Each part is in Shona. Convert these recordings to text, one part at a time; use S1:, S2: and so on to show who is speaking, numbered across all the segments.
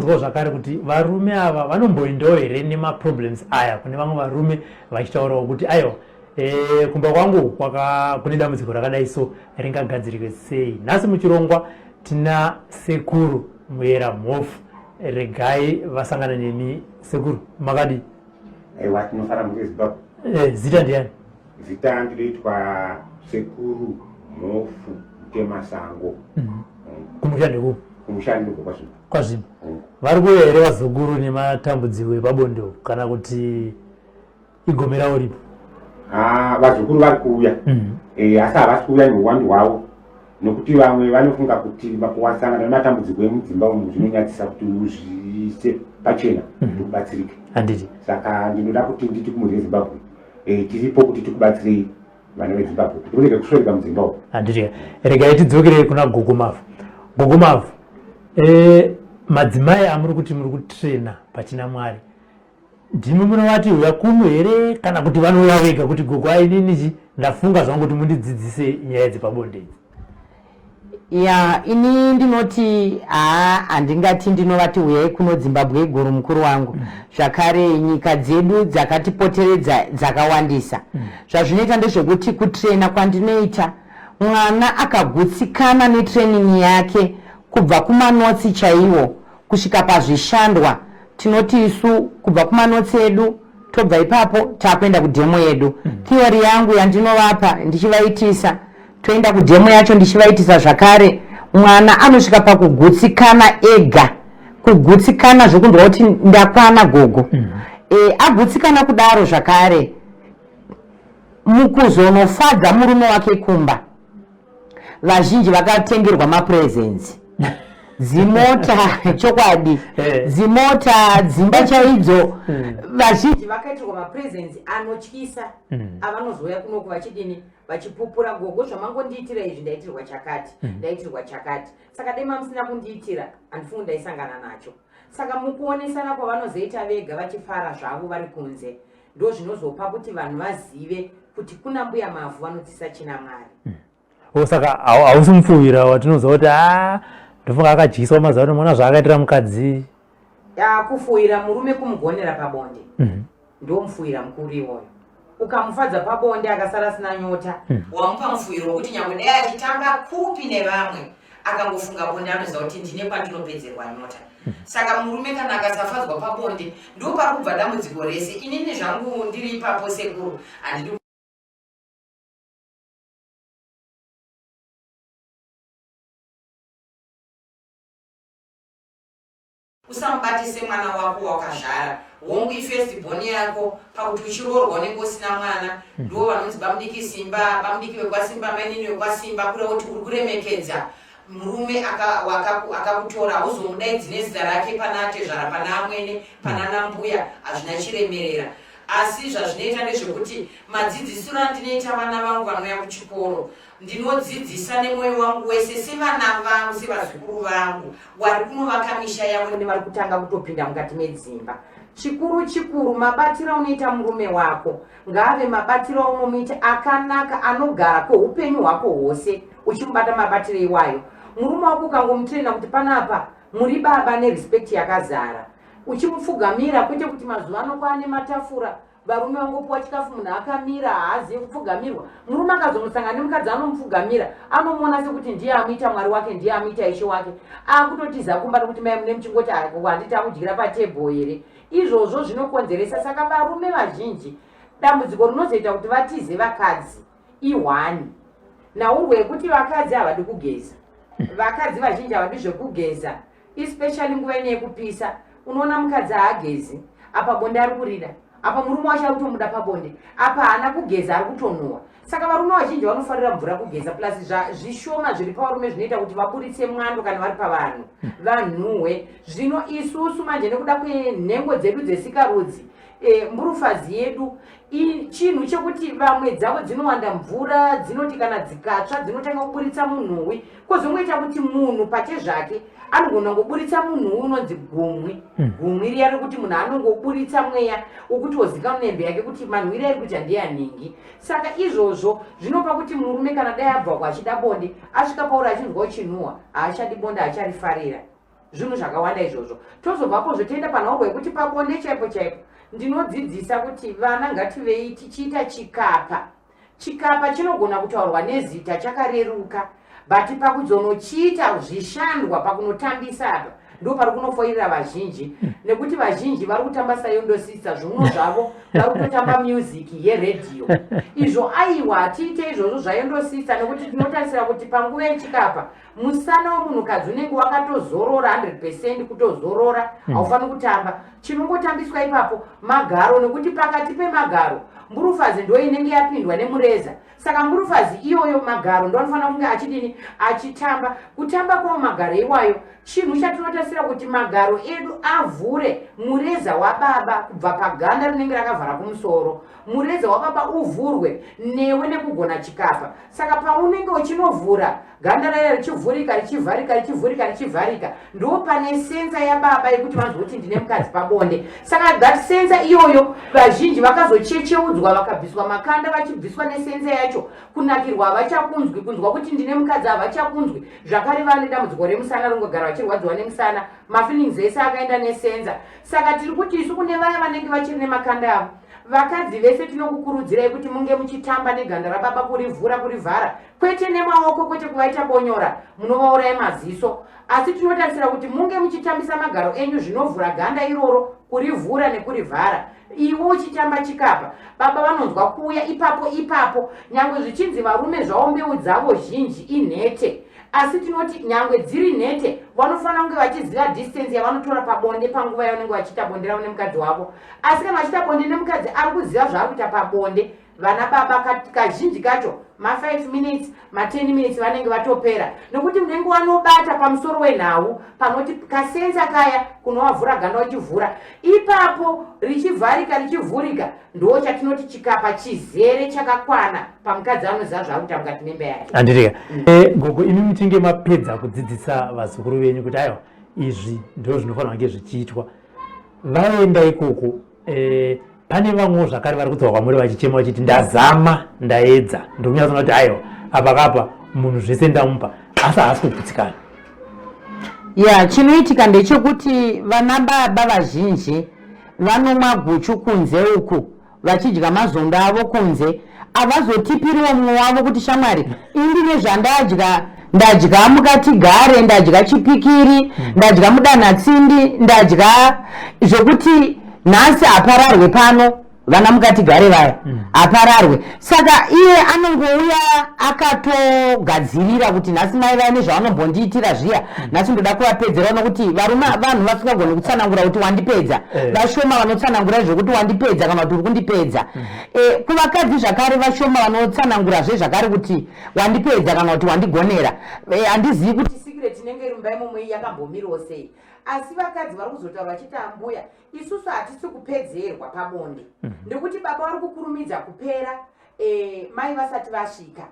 S1: ndambonzwa zvakare kuti varume ava vanomboendawo here nemaproblems aya kune vamwe varume vachitaurawo kuti aiwa kumba kwangu kune dambudziko rakadai so ringagadzirwe sei. Nhasi muchirongwa tina sekuru Muyera Mhofu. Regai vasangana nemi sekuru makadi.
S2: Aiwa tinofara muzimbabwe.
S1: Zita ndiani?
S2: Zita ndinoitwa Sekuru Mhofu Mutemasango.
S1: Kumushando kupi?
S2: Kumushando
S1: kwazvino. Vari kuuya here vazukuru nematambudziko epabonde kana kuti igomera ripo?
S2: Vazukuru vari kuuya. Asi havasi kuuya neuwandu hwavo. Nokuti vamwe vanofunga kuti wasangana nematambudziko emudzimba umu zvinonyadzisa kuti uzviise pachena kuti ubatsirike.
S1: Handiti.
S2: Saka ndinoda kuti nditi kumhuri yeZimbabwe tiripo kuti tikubatsirei vana veZimbabwe kuti urege kuswedeka mudzimba umu.
S1: Handiti. Regai tidzokere kuna Gogomavhu. Gogomavhu, madzimai amuri kuti muri kutrena pachina Mwari, ndimi munovati uya kuno here kana kuti vanouya vega kuti gogo aininichi ndafunga zvangu kuti mundidzidzise nyaya dzepabonde idzi?
S3: Ini ndinoti handingati ndinovati uyai kuno Zimbabwe iguru mukuru wangu. Zvakare nyika dzedu dzakatipoteredza dzakawandisa. Zvazvinoita ndezvekuti kutrena kwandinoita mwana akagutsikana netraining yake kubva kumanotsi chaiwo kusvika pazvishandwa, tinoti isu kubva kumanotsi edu tobva ipapo takuenda kudhemo yedu. Theory yangu yandinovapa ndichivaitisa, toenda kudhemo yacho ndichivaitisa zvakare, mwana anosvika pakugutsikana ega, kugutsikana zvekundwa kuti ndakwana gogo. Agutsikana kudaro zvakare, mukuzonofadza murume wake kumba, vazhinji vakatengerwa mapresents. Zimota chokwadi, zimota dzimba chaidzo, vazhinji vakaitirwa mapresents anotyisa, avanozoya kunoku vachidini vachipupura gogo zvamangondiitira izvi ndaitirwa chakati, ndaitirwa chakati. Saka dai musina kundiitira handifungi ndaisangana nacho. Saka mukuonesana kwavanozoita vega vachifara zvavo vari kunze, ndo zvinozopa kuti vanhu vazive kuti kuna mbuya Mavhu vanotisa china Mwari.
S1: Saka hausi mupfuvira watinoziva kuti ndofunga akadyiswa mazuva ano mwana zvaakaitira mukadzi.
S3: Kufuwira murume kumugonera pabonde ndo mufuwira mukuru iwoyo. Ukamufadza pabonde akasara asina nyota, wamupa mufuwiro wekuti nyangwe dai achitanga kupi nevamwe akangofunga bonde anoziva kuti ndine kwandinopedzerwa nyota. Saka murume kana akasafadzwa pabonde ndo pakubva dambudziko rese. Inini zvangu ndiri ipapo sekuru handidi usamubatise mwana wako wakazvara. Hongu ifirst born yako pakuti uchiroorwa unenge usina mwana ndo vanonzi bamudiki simba, bamudiki vekwasimba, mainini vekwasimba, kureva kuti uri kuremekedza murume akakutora, uzomudaidzi nezita rake pana atezvara, pana amwene, pana nambuya, hazvina chiremerera. Asi zvazvinoita ndezvekuti madzidzisiro andinoita vana vangu vanouya kuchikoro, ndinodzidzisa nemwoyo wangu wese sevana vangu, sevazukuru vangu vari kunovaka misha yavo nevari kutanga kutopinda mukati medzimba. Chikuru mabatiro unoita murume wako ngaave mabatiro unomuita akanaka, anogara kweupenyu hwako hwose uchimubata mabatiro iwayo. Murume wako ukangomutrena kuti panapa muri baba nerespect yakazara, uchimupfugamira, kwete kuti mazuva ano kwaane matafura varume vangopuwa chikafu munhu akamira haazivi kupfugamirwa. Murume akazomusangana nemukadzi anomupfugamira, anomuona sekuti ndiye amuita Mwari wake, ndiye amuita Ishe wake, akutotiza kumba nokuti mai mune muchingoti handiti akudyira patebho here. Izvozvo zvinokonzeresa. Saka varume vazhinji dambudziko rinozoita kuti vatize vakadzi ihwani, naurwe yekuti vakadzi havadi kugeza. Vakadzi vazhinji havadi zvekugeza, especially nguva ine yekupisa. Unoona mukadzi haagezi, apa bonde ari kurida, apa murume wacho ari kutomuda pabonde, apa haana kugeza ari kutonuhwa. Saka varume vazhinji vanofarira mvura kugeza, plus zvishoma zviri pavarume zvinoita kuti vaburitse mwando kana vari pavanhu vanhuhwe. Zvino isusu manje nekuda kwenhengo dzedu dzesikarudzi, mburufazi yedu chinhu chekuti vamwe dzavo dzinowanda mvura, dzinoti kana dzikatsva dzinotanga kuburitsa munhuwi, kwozongoita kuti munhu pake zvake anogona kungoburitsa munhu unonzi gumwi. Gumwi riya rekuti munhu anongoburitsa mweya ukuti wozikanwa nembe yake kuti manhwire ari kuti handiyaningi. Saka izvozvo zvinopa kuti murume kana dai abva kwachida bonde asvika pauri achinzwa chinuhwa haachadi bonde, haacharifarira. zvinhu zvakawanda izvozvo. Tozobvapo zvotoenda panhau hwekuti pabonde chaipo chaipo ndinodzidzisa kuti vana ngativei tichiita chikapa. Chikapa chinogona kutaurwa nezita chakareruka, but pakuzonochiita zvishandwa pakunotambisa apa ndo pari kunofoirira vazhinji, nekuti vazhinji vari kutamba sayondosisa zvunhu zvavo vari kutotamba music yeredhiyo. Izvo aiwa tiite izvozvo zvayondosisa, nekuti tinotarisira kuti panguva yechikapa musana womunhukadzi unenge wakatozorora 100% kutozorora, haufaniri kutamba. Chinongotambiswa ipapo magaro, nekuti pakati pemagaro mburufazi ndo inenge yapindwa nemureza. Saka mburufazi iyoyo magaro ndo anofanira kunge achidini achitamba. Kutamba kwawo magaro iwayo chinhu chatinotasira kuti magaro edu avhure mureza wababa kubva paganda rinenge rakavhara kumusoro. Mureza wababa uvhurwe newe nekugona chikapa. Saka paunenge uchinovhura ganda rayo richivhurika richivharika richivhurika richivharika, ndo pane senza yababa yekuti vanzoti ndine mukadzi pabonde. Saka that senza iyoyo vazhinji vakazochecheudzwa vakabviswa makanda vachibviswa nesenza yacho, kunakirwa havachakunzwi, kunzwa kuti ndine mukadzi havachakunzwi. Zvakare vane dambudziko remusana ringogara vachirwadziwa nemusana, mafeelings ese akaenda nesenza. Saka tiri kuti isu kune vaya vanenge vachiri nemakanda avo, vakadzi vese tinokukurudzirai kuti munge muchitamba neganda rababa, kurivhura kurivhara, kwete nemaoko, kwete kuvaita bonyora munovauraya maziso, asi tinotarisira kuti munge muchitambisa magaro enyu zvinovhura ganda iroro, kurivhura nekurivhara. Iwe uchitamba chikapa, baba vanonzwa kuuya ipapo, nyangwe zvichinzi varume zvavo mbeu dzavo zhinji inhete, asi tinoti nyangwe dziri nhete vanofanira kunge vachiziva distance yavanotora pabonde panguva yavanenge vachiita bonde ravo nemukadzi wavo. Asi kana vachiita bonde nemukadzi ari kuziva zvaari kuita pabonde, vana baba kazhinji kacho ma5 minutes ma10 minutes vanenge vatopera, nekuti munenge vanobata pamusoro wenhau panoti kasenza kaya kunovavhura ganda vachivhura, ipapo richivharika richivhurika, ndo chatinoti chikapa chizere chakakwana pamukadzi anoziva zvaari kuita mukati memba yake.
S1: Andirika gogo, imi muchinge mapedza kudzidzisa vazukuru venyu kuti aiwa izvi ndo zvinofanira kunge zvichiitwa, vaenda ikoko pane vamwewo zvakare vari kudzoka kwamuri vachichema vachiti ndazama ndaedza ndokunyatsona kuti aiwa apa kapa munhu zvese ndamupa asi haasi kugutsikana?
S4: Ya, chinoitika ndechekuti vana baba vazhinji vanomwa guchu kunze uku, vachidya mazondo avo kunze, havazotipiriwo mumwe wavo kuti shamwari indine zvandadya, ndadya mukatigare, ndadya chipikiri, ndadya mudanatsindi, ndadya zvokuti nhasi apararwe pano vana mukatigare vaya apararwe. Saka iye anongouya akatogadzirira kuti nhasi mai vaya nezvaanombondiitira zviya, nhasi ndoda kuvapedzera, nokuti varume vanhu vasingagoni kutsanangura kuti wandipedza, vashoma vanotsanangura zvokuti wandipedza kana kuti uri kundipedza. Kuvakadzi zvakare vashoma vanotsanangurazve zvakare kuti wandipedza kana kuti wandigonera. Handizivi kuti
S3: secret inenge iri mumba imomwe yakambomirawo sei, asi vakadzi vari kuzotaura vachiti ambuya isusu hatisi kupedzerwa pabonde, ndekuti baba vari kukurumidza kupera mai vasati vasvika,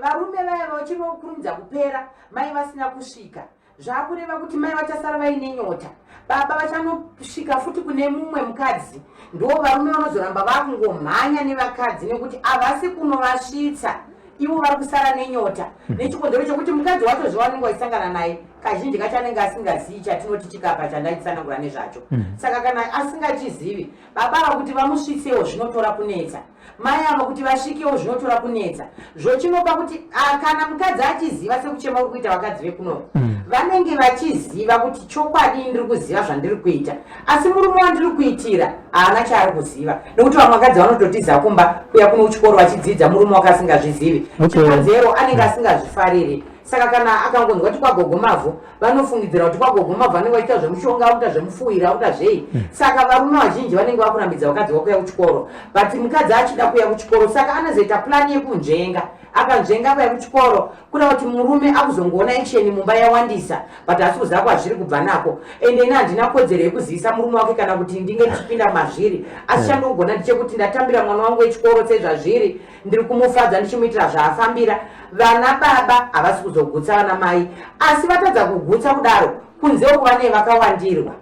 S3: varume vaya vachinokurumidza kupera mai vasina kusvika. Zvakureva kuti mai vachasara vaine nyota, baba vachanosvika futi kune mumwe mukadzi, ndo varume vanozoramba vakungomhanya nevakadzi nekuti havasi kunovasvitsa, ivo vari kusara nenyota, nechikonzero chokuti mukadzi wacho zvavanenge vachisangana naye kazhinji kacho anenge asingazivi chatinoti chikapa chandachitsanangura nezvacho. Saka kana asingachizivi, baba ava kuti vamusvitsewo zvinotora kunetsa, mai ava kuti vasvikewo zvinotora kunetsa. Zvochinopa kuti kana mukadzi achiziva sekuchema uri kuita vakadzi vekunoku, vanenge vachiziva kuti chokwadi ndiri kuziva zvandiri kuita, asi murume wandiri kuitira haana chaari kuziva, nekuti vamwe vakadzi vanototiza kumba kuya kuno kuchikoro vachidzidza murume wakasingazvizivi, chikonzero anenge asingazvifariri. Saka kana akangonzwa kuti kwagogo mavhu vanofungidzira kuti kwagogo mavhu anenge vachiita zvemushonga, akuita zvemufuwira, akuita zvei. Saka varume vazhinji vanenge vakurambidza vakadzi vakuya kuchikoro, but mukadzi achida kuya kuchikoro, saka anozoita plani yekunzvenga, akanzvenga kuya kuchikoro kuda kuti murume akuzongoona echeni mumba yawandisa, but asi kuziva kwazviri kubva nako, ende ine handina kodzero yekuzivisa murume wake kana kuti ndinge ndichipinda mazviri, asi chandogona ndichekuti ndatambira mwana wangu wechikoro sezvazviri, ndiri kumufadza ndichimuitira zvaafambira. Vana baba havasi kuzogutsa vana mai, asi vatadza kugutsa kudaro kunze kuva nevakawandirwa.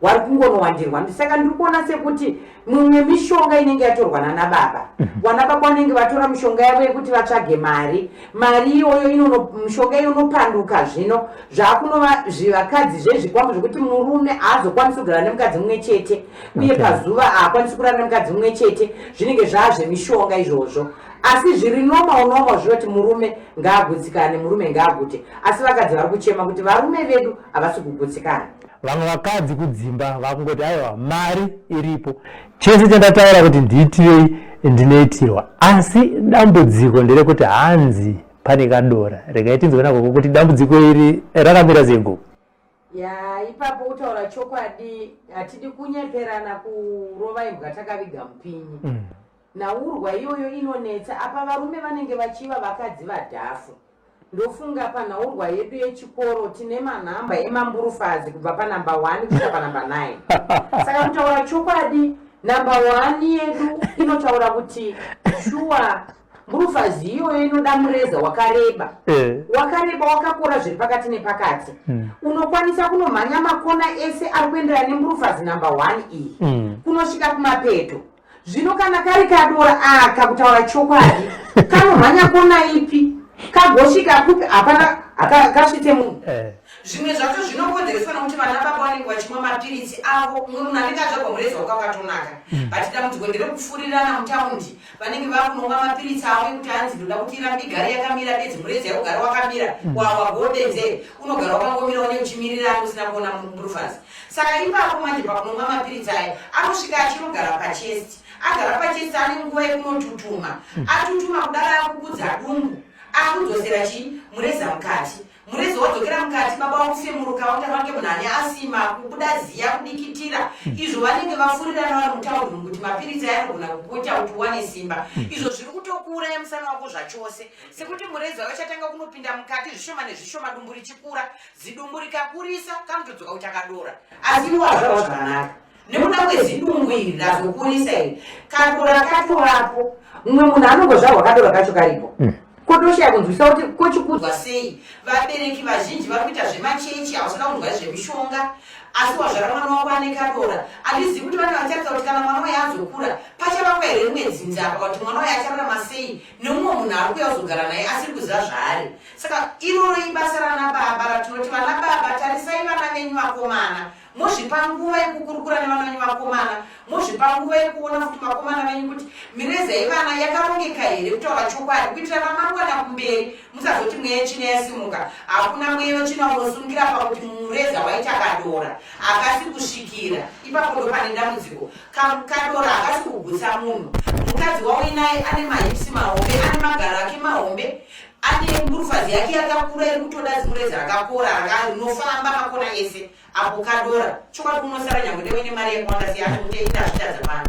S4: wari kungonowandirwa. Saka ndiri kuona sekuti mimwe mishonga inenge yatorwa nana baba, vana baba vanenge vatora mishonga yavo yekuti vatsvage mari iyoyo mishonga iyo inopanduka. Zvino zvaakunova zvivakadzi zvezvikwambo zvokuti murume haazokwanisi kugara nemukadzi mumwe chete, uye pazuva haakwanisi kurara nemukadzi mumwe chete, zvinenge zvaazvemishonga izvozvo. Asi zviri normal zvinoti murume ngaagutsikane, murume ngaagute. Asi vakadzi vari kuchema kuti varume vedu havasi kugutsikana.
S1: Vamwe vakadzi kudzimba vakungoti aiwa mari iripo, chese chandataura kuti ndiitirei ndinoitirwa. Asi dambudziko nderekuti hanzi pane kadora. Regai tinzwe nako kuti dambudziko iri rakamira sengo.
S4: Ipapo utaura chokwadi, hatidi kunyeperana kurova imbwa takaviga mupinyi. Naurwa iyoyo inonetsa. Apa varume vanenge vachiva vakadzi vadhafu. Ndofunga panhaurwa yedu yechikoro tine manhamba emamburufazi kubva panamba 1 kusvika panamba 9. Saka kutaura chokwadi, namba 1 yedu inotaura kuti shuwa mburufazi iyoyo inoda mureza wakareba, wakareba wakakura zviri pakati nepakati. Unokwanisa kunomhanya makona ese ari kuenderana nemburufazi namba 1 iyi kunosvika kumapeto. Zvino kana kari kadora aka, kutaura chokwadi, kanomhanya kona ipi kagosvika kupi hapana akasvite munhu.
S3: Zvimwe zvacho zvinokonzereswa nokuti vana baba vanenge vachimwa mapiritsi avo. Mumwe munhu anenge azvagwa mureza wakakatonaka, but dambudziko nderekufurirana mutaundi. Vanenge vakunonwa mapiritsi avo ekuti hanzi ndoda kuti irambe igare yakamira bedzi, mureza yaugara wakamira, wagobenzere unogara wakangomira une uchimirirana usina kuona mburufazi. Saka ipapo manje pakunonwa mapiritsi aya anosvika achinogara pachesti, agara pachesti ane nguva yekunotutuma, atutuma kudara akukudza dumbu, akudzosera mureza mukati. Mureza wadzokera mukati, baba wakufemuruka wange munhu ane asima, kubuda ziya, kudikitira. Izvo vanenge vafurirana vari mutaundi kuti mapiritsi aya anogona kukuita kuti uwane simba. Izvo zviri kutokuuraya musana wako zvachose, sekuti mureza wachatanga kunopinda mukati zvishoma nezvishoma, dumbu richikura, zidumbu rikakurisa kamutodzoka kuti akadora. Asi wazvava zvakanaka nekuda kwezidumbu iri razokurisa iri, kadora katorapo, mumwe munhu anongozvarwa kadora kacho karipo. Kotoshaya kunzwisa kuti kochikudzwa sei. Vabereki vazhinji vari kuita zvemachechi, havasina kunzwa zvemishonga, asi wazvara mwana wako ane kadora. Handizivi kuti vane vatarisa kuti kana mwana waye azokura pachavangwa here rimwe dzinzapa kuti mwana waye achararama sei nemumwe munhu ari kuuya kuzogara naye asiri kuziva zvaari. Saka iroro ibasa rana baba ratinoti vana baba tarisai vana venyu vakomana, mozvipa nguva yekukurukura nevana venyu vakomana, mozvipa nguva yekuona kuti vakomana venyu kuti mireza yevana yakarongeka here, kutaura chokwadi kuitira ramangwana kumberi. Musazoti mweya china yasimuka, hakuna mweya china unosungira pakuti mureza waita kadora akasi kusvikira. Ipapo ndo pane dambudziko. Kadora akasi kugutsa munhu. Mukadzi wawe naye ane mahipsi mahombe, ane magara ake mahombe, ane mburufazi yake yakakura iri kutoda zimureza rakakora rinofamba makona ese. Apo kadora chokwadi unosara nyangwe ndewe mari yakawanda sei, ati kuti ida zvita dzapano.